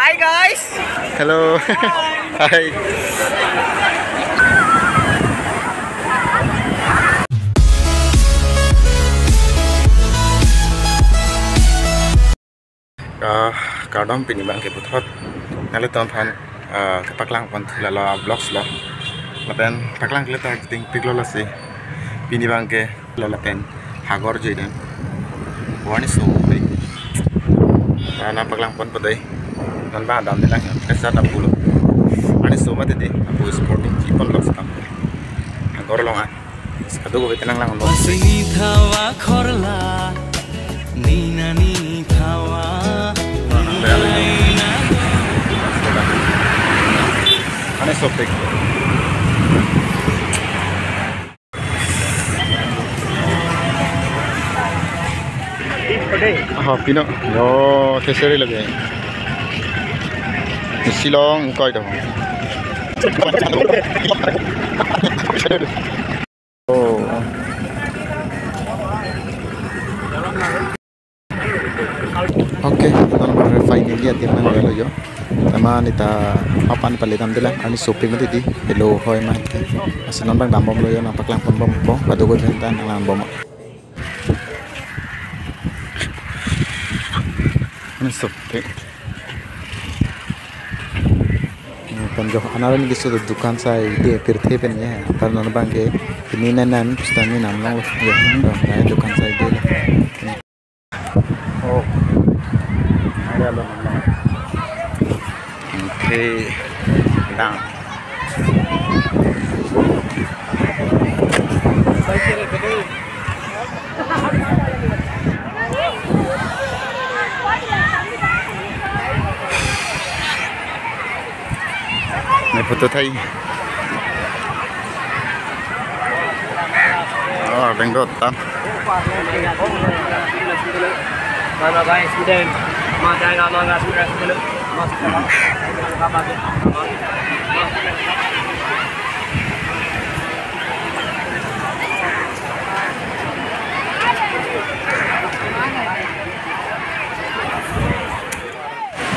Hi guys. Hello. Hi. Kadang pini bang ke putot. Nalu tuan pan ke paklang pon la vlogs lo. Lapen paklang kita ting piglo la si. Pini bang ke la lapen hagor jadi. Wani so. Na paklang pon padai. Nan ba dam nila kesa da pulo. Ani so mate de aku sporting chipon loks kam. Hagor lo an. Skadu go betenang lang lo. Sini thawa khorla. Nina ni thawa. Ani sopek. हाँ पिनो यो कैसे लगे शिलोंग कोई तो oke nomor finally at yung nangalo yo tama nita papan palitan dila ani shopping mati di hello hoy man asan bang dambom lo yo napaklang pon bom po padugo benta nang bom ani shopping पंजो अनारन किसी तो दुकान सा इधे फिर थे पे नहीं है पर नॉन बैंक के इन्हीं ने नाम पुस्तक में नाम ना ये हम लोग दुकान सा इधे ओ ada lo oke dang मैं फोटो था ही बेंगलोर था Mana guys, student. Mana nama student dulu. Apa tu?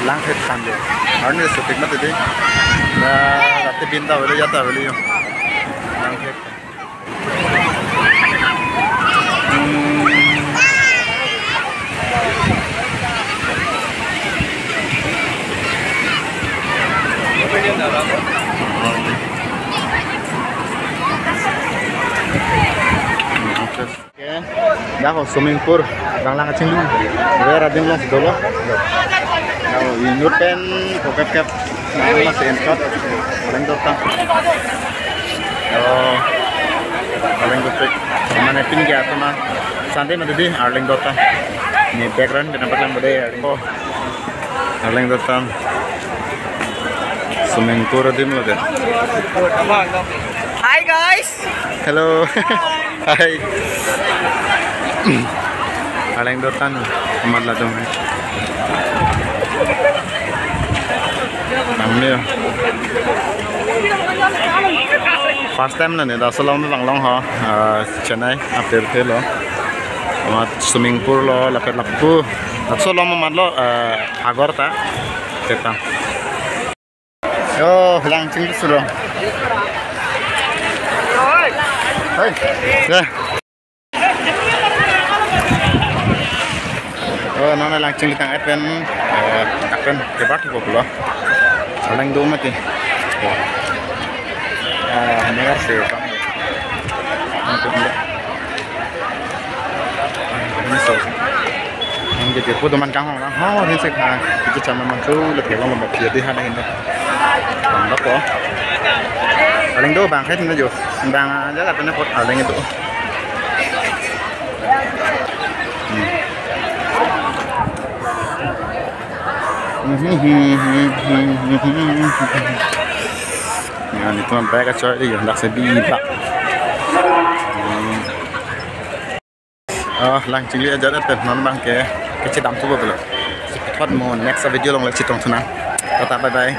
lang hết tan rồi, ở nơi sụp mất rồi, là đặt cái pin tàu với giá tàu với liêu, lang hết. Dah kau swimming pool, lang kacang lu, biar ada yang lang sedolo. Kalau ini pen, kokep, nama masih entot, paling dotang. Oh, paling dotek. Mana pin gaya tu mah, santai mana tadi, paling dotang. Ini background kenapa yang beda? Oh, paling dotang. Swimming pool ada mana deh? Hi guys. Hello. Hi. Paling dotang, amat lah dong. Namanya. First time na ni, dah selama bang long ha, Chennai, update ke lo, amat swimming pool lo, lapet lapu, dah selama mat lo, agor ta, kita. Yo, lang cinggu sudah. Hai, ya. Oh, nona lang cinggu tang akan kebat ko pula. Salang do mati. Negar se pa. Ini so. Ang jadi po teman kang orang. Ha, ini se ka. Itu cuma mantu lebih long lebih dia di sana ini. Bang ko. Salang do bang hết nó rồi. Bang rất là nó ở đây itu. Nah, itu mereka coy dia hendak sebila. Lang cingli aja dah non bang ke kecil dam tu boleh. Cepat mau next video long lagi citong sana. Tetap bye bye.